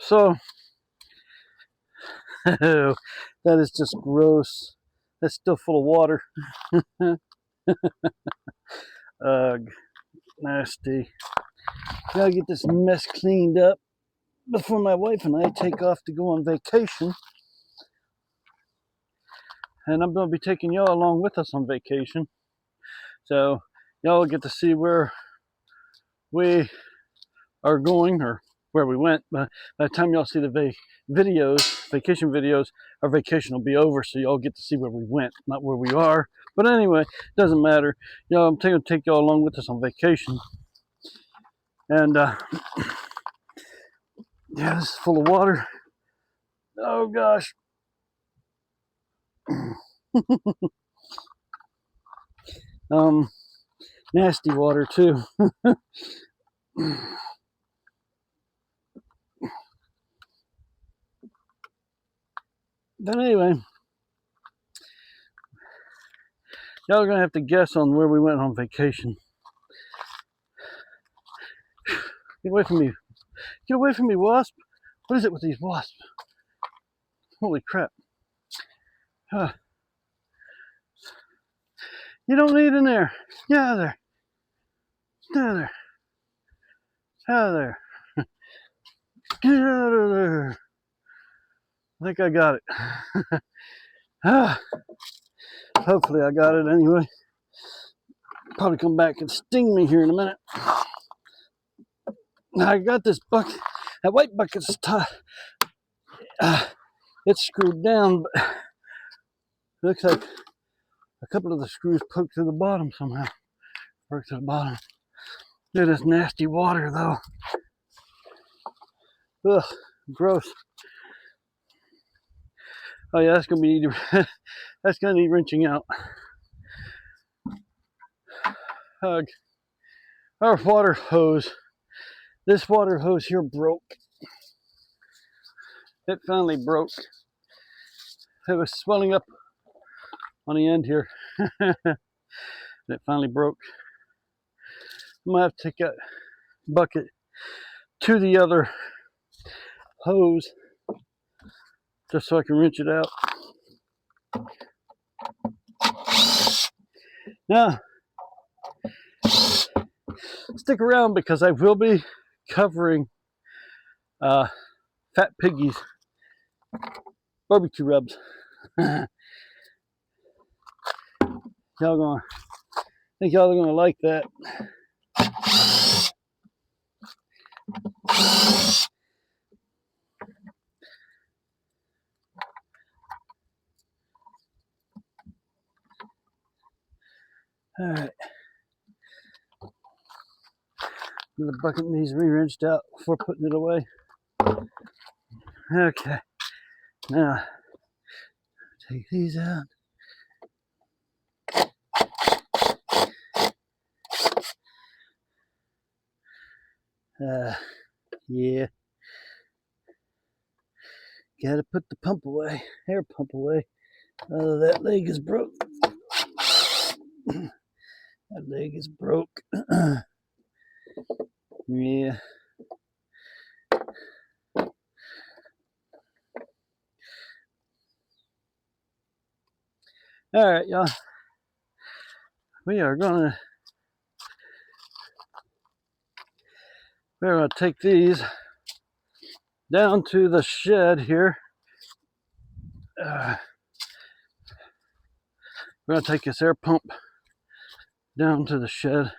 So that is just gross. That's still full of water. Ugh, nasty. Gotta get this mess cleaned up before my wife and I take off to go on vacation. And I'm going to be taking y'all along with us on vacation. So y'all get to see where we are going or where we went. But by the time y'all see the vacation videos, our vacation will be over. So y'all get to see where we went, not where we are. But anyway, doesn't matter. Y'all, I'm going to take y'all along with us on vacation. And yeah, this is full of water. Oh gosh. Nasty water too. But anyway, y'all are gonna have to guess on where we went on vacation. Get away from me. Get away from me, wasp. What is it with these wasps? Holy crap. You don't need in there. Get out of there. Get out of there. Out of there. Get out of there. I think I got it. Hopefully I got it anyway. Probably come back and sting me here in a minute. Now I got this bucket. That white bucket's tied. It's screwed down, but looks like a couple of the screws poked to the bottom somehow. Worked to the bottom. Look at this nasty water though. Ugh, gross. Oh yeah, that's gonna be that's gonna need wrenching out. Our water hose. This water hose here broke. It finally broke. It was swelling up on the end here. It finally broke. I'm gonna have to take that bucket to the other hose just so I can wrench it out. Now, stick around because I will be covering Fat Piggies BBQ rubs. I think y'all are gonna like that. All right. The bucket needs re-rinsed out before putting it away. Okay. Now, take these out. Yeah. Gotta put the pump away, air pump away. That leg is broke. That leg is broke. Yeah. All right, y'all. We're gonna take these down to the shed here. We're gonna take this air pump down to the shed.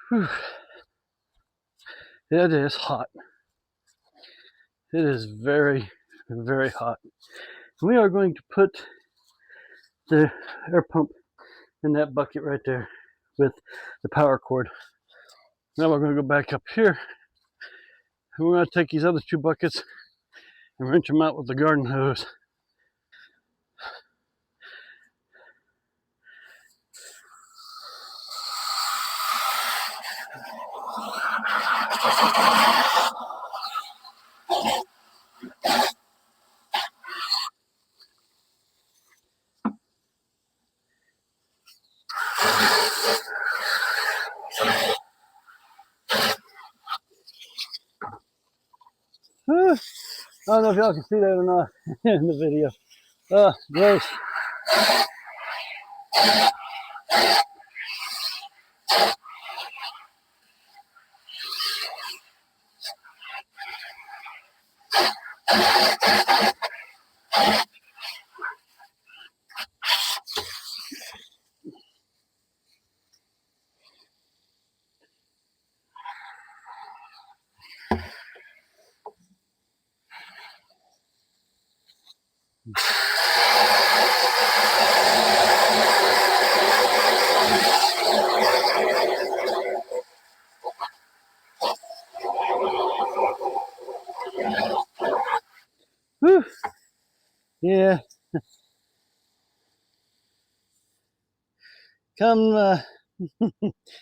Whew. It is hot. It is very, very hot. We are going to put the air pump in that bucket right there with the power cord. Now we're going to go back up here. And we're going to take these other two buckets and wrench them out with the garden hose. I don't know if y'all can see that or not in the video. Oh, gross. Whew. Yeah. Come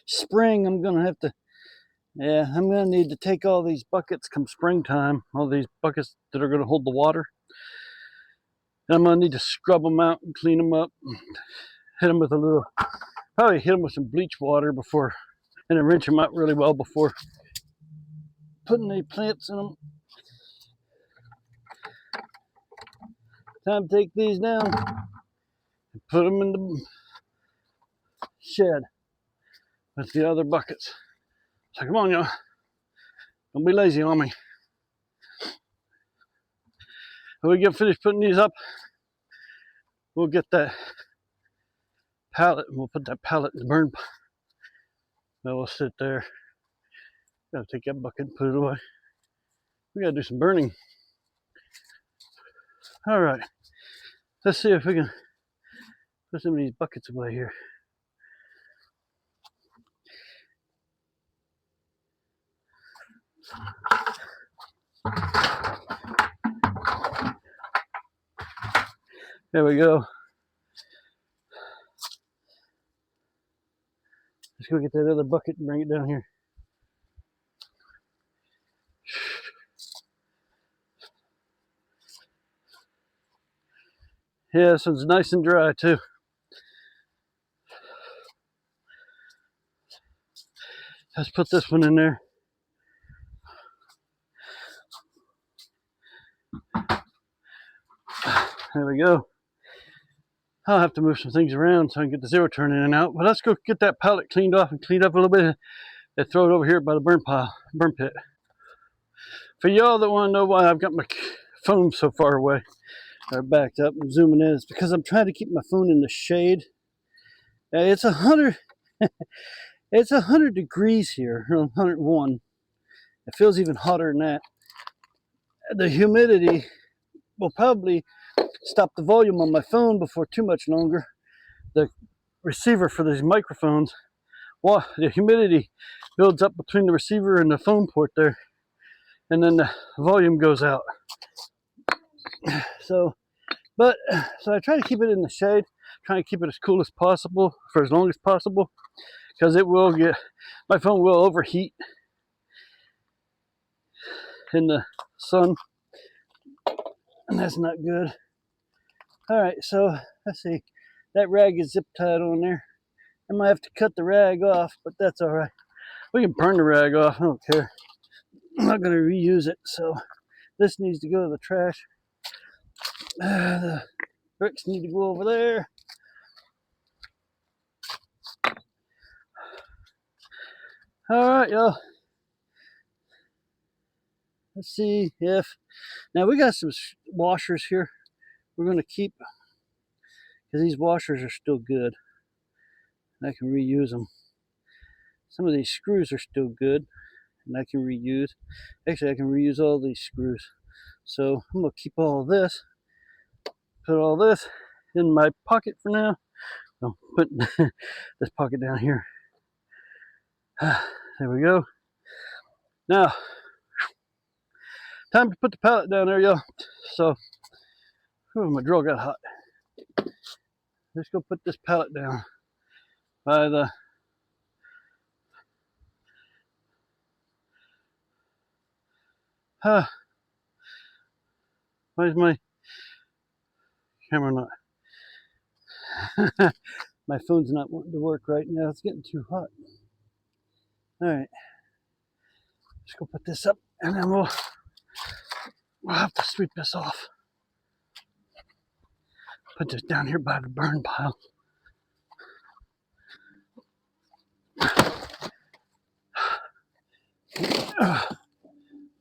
spring, I'm gonna have to. Yeah, I'm gonna need to take all these buckets come springtime. All these buckets that are gonna hold the water. And I'm gonna need to scrub them out and clean them up. Hit them with a little. Probably hit them with some bleach water before, and then rinse them out really well before putting any plants in them. Time to take these down and put them in the shed with the other buckets. So come on, y'all. Don't be lazy on me. When we get finished putting these up, we'll get that pallet and we'll put that pallet in the burn pile. Then we'll sit there. Gotta take that bucket and put it away. We gotta do some burning. All right. Let's see if we can put some of these buckets away here. There we go. Let's go get that other bucket and bring it down here. Yeah, this one's nice and dry too. Let's put this one in there. There we go. I'll have to move some things around so I can get the zero turn in and out. But let's go get that pallet cleaned off and cleaned up a little bit and throw it over here by the burn pit. For y'all that want to know why I've got my phone so far away or backed up and zooming in, it's because I'm trying to keep my phone in the shade. It's 100. It's 100 degrees here, 101. It feels even hotter than that. The humidity will probably stop the volume on my phone before too much longer. The receiver for these microphones, well, the humidity builds up between the receiver and the phone port there, and then the volume goes out. So I try to keep it in the shade, trying to keep it as cool as possible for as long as possible, because it will get, my phone will overheat in the sun, and that's not good. All right, so let's see. That rag is zip tied on there. I might have to cut the rag off, but that's all right. We can burn the rag off. I don't care. I'm not going to reuse it, so this needs to go to the trash. The bricks need to go over there. All right, y'all. Let's see if, now we got some washers here we're going to keep, because these washers are still good. I can reuse them. Some of these screws are still good, and I can reuse. Actually, I can reuse all these screws. So I'm going to keep all of this, put all this in my pocket for now. I'll put this pocket down here. There we go. Now, time to put the pallet down there, y'all. So, my drill got hot. Let's go put this pallet down by the why is my camera not? My phone's not wanting to work right now. It's getting too hot. All right. Let's go put this up, and then we'll We'll have to sweep this off. Put this down here by the burn pile.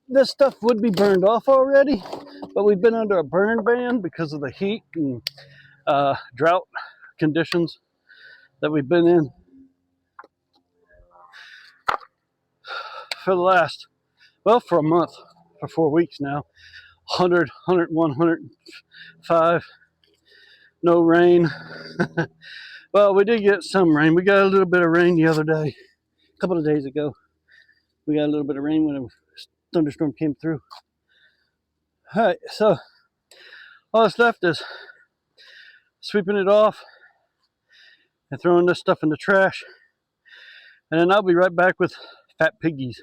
This stuff would be burned off already, but we've been under a burn ban because of the heat and drought conditions that we've been in for the last, well, for a month, for 4 weeks now. 100, 101, 105, no rain. Well, we did get some rain. We got a little bit of rain the other day, a couple of days ago. We got a little bit of rain when a thunderstorm came through. All right, so all that's left is sweeping it off and throwing this stuff in the trash. And then I'll be right back with Fat Piggies.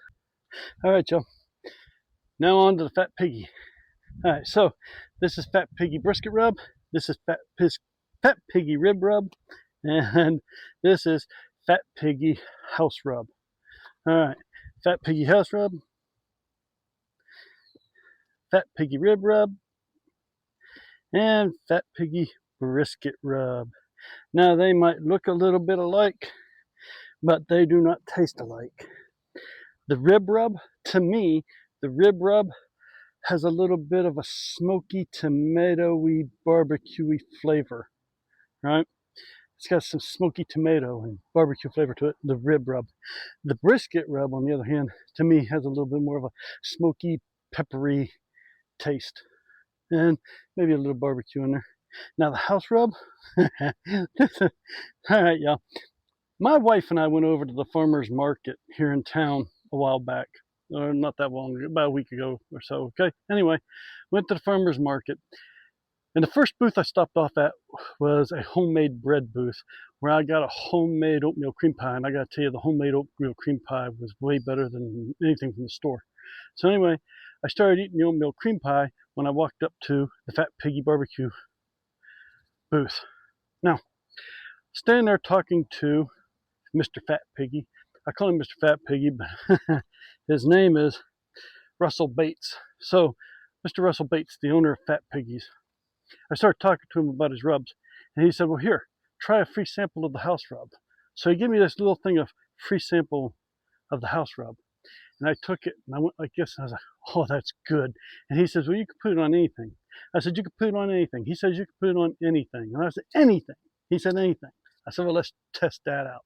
All right, y'all. Now on to the Fat Piggy. All right, so this is Fat Piggy brisket rub. This is Fat Piggy rib rub. And this is Fat Piggy house rub. All right, Fat Piggy house rub. Fat Piggy rib rub. And Fat Piggy brisket rub. Now they might look a little bit alike, but they do not taste alike. The rib rub, to me, the rib rub has a little bit of a smoky, tomatoey, barbecuey flavor, right? It's got some smoky tomato and barbecue flavor to it, the rib rub. The brisket rub, on the other hand, to me has a little bit more of a smoky, peppery taste. And maybe a little barbecue in there. Now the house rub, all right, y'all. My wife and I went over to the farmer's market here in town a while back, or not that long, about a week ago or so, okay? Anyway, went to the farmer's market. And the first booth I stopped off at was a homemade bread booth where I got a homemade oatmeal cream pie. And I got to tell you, the homemade oatmeal cream pie was way better than anything from the store. So anyway, I started eating the oatmeal cream pie when I walked up to the Fat Piggy BBQ booth. Now, standing there talking to Mr. Fat Piggy. I call him Mr. Fat Piggy, but his name is Russell Bates. So, Mr. Russell Bates, the owner of Fat Piggies. I started talking to him about his rubs, and he said, well, here, try a free sample of the house rub. So he gave me this little thing of free sample of the house rub. And I took it, and I went like this, and I was like, oh, that's good. And he says, well, you can put it on anything. I said, you can put it on anything. He says, you can put it on anything. And I said, anything. He said, anything. I said, well, let's test that out.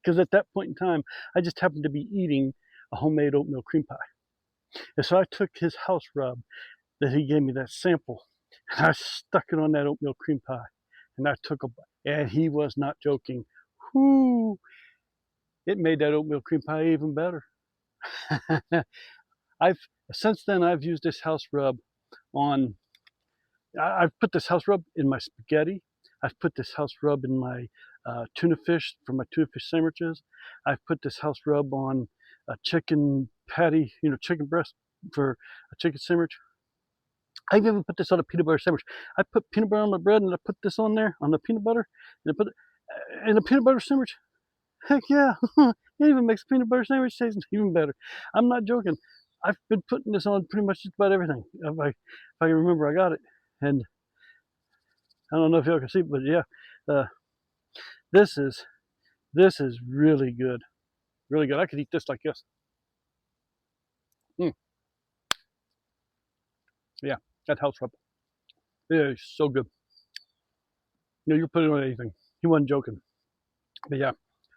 Because at that point in time, I just happened to be eating a homemade oatmeal cream pie. And so I took his house rub that he gave me, that sample, and I stuck it on that oatmeal cream pie. And I took a bite. And he was not joking. Whoo! It made that oatmeal cream pie even better. Since then I've used this house rub on. I've put this house rub in my spaghetti. I've put this house rub in my tuna fish for my tuna fish sandwiches. I've put this house rub on a chicken patty, chicken breast for a chicken sandwich. I've even put this on a peanut butter sandwich. I put peanut butter on my bread and I put this on there on the peanut butter and I put it in a peanut butter sandwich. Heck yeah, it even makes peanut butter sandwich taste even better. I'm not joking. I've been putting this on pretty much just about everything. If I can remember, I got it. And I don't know if y'all can see, but yeah, this is really good. Really good. I could eat this like this. Yeah, that house rub. It is so good. You put it on anything. He wasn't joking. But yeah,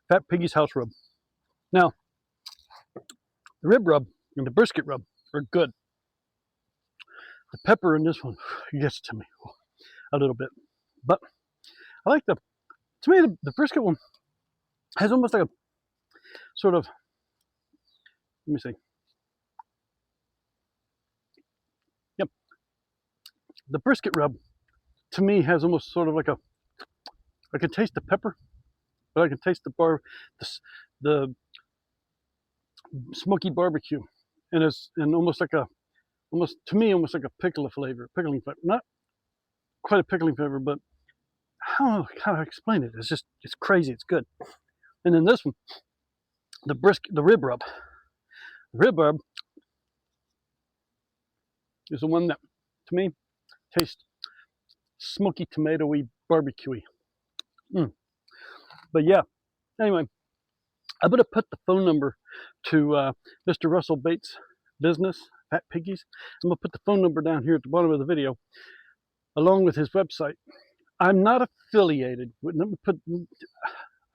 Fat Piggy's house rub. Now, the rib rub and the brisket rub are good. The pepper in this one gets to me a little bit. But I like to me, the brisket one has almost like a sort of, let me see. Yep. The brisket rub, to me, has almost sort of like I can taste the pepper, but I can taste the smoky barbecue. And almost like almost like a pickling flavor. Not quite a pickling flavor, but I don't know how to explain it. It's crazy. It's good. And then this one, the rib rub. The rib rub is the one that, to me, tastes smoky, tomatoey, barbecuey. But yeah, anyway, I'm going to put the phone number to Mr. Russell Bates' business, Fat Piggies. I'm going to put the phone number down here at the bottom of the video, along with his website. I'm not affiliated with,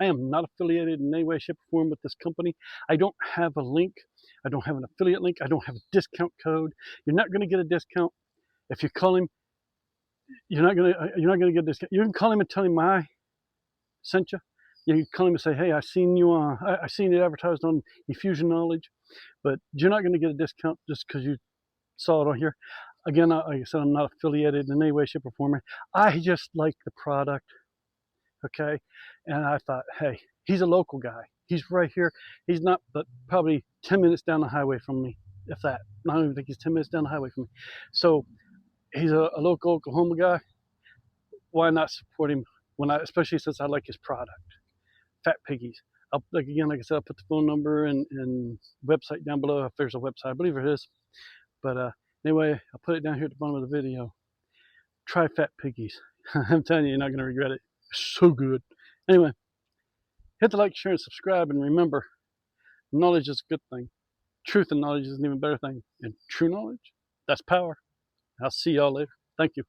I am not affiliated in any way, shape, or form with this company. I don't have a link. I don't have an affiliate link. I don't have a discount code. You're not going to get a discount if you call him. You're not going to get a discount. You can call him and tell him I sent you. You can call him and say, hey, I seen you I seen it advertised on Effusion Knowledge, but you're not going to get a discount just because you saw it on here. Again, like I said, I'm not affiliated in any way, shape, or form. I just like the product, okay? And I thought, hey, he's a local guy. He's right here. He's not, but probably 10 minutes down the highway from me, if that. I don't even think he's 10 minutes down the highway from me. So he's a local Oklahoma guy. Why not support him especially since I like his product? Fat Piggies. Like I said, I'll put the phone number and website down below if there's a website. I believe it is. But anyway, I'll put it down here at the bottom of the video. Try Fat Piggies. I'm telling you, you're not going to regret it. It's so good. Anyway, hit the like, share, and subscribe. And remember, knowledge is a good thing. Truth and knowledge is an even better thing. And true knowledge, that's power. I'll see y'all later. Thank you.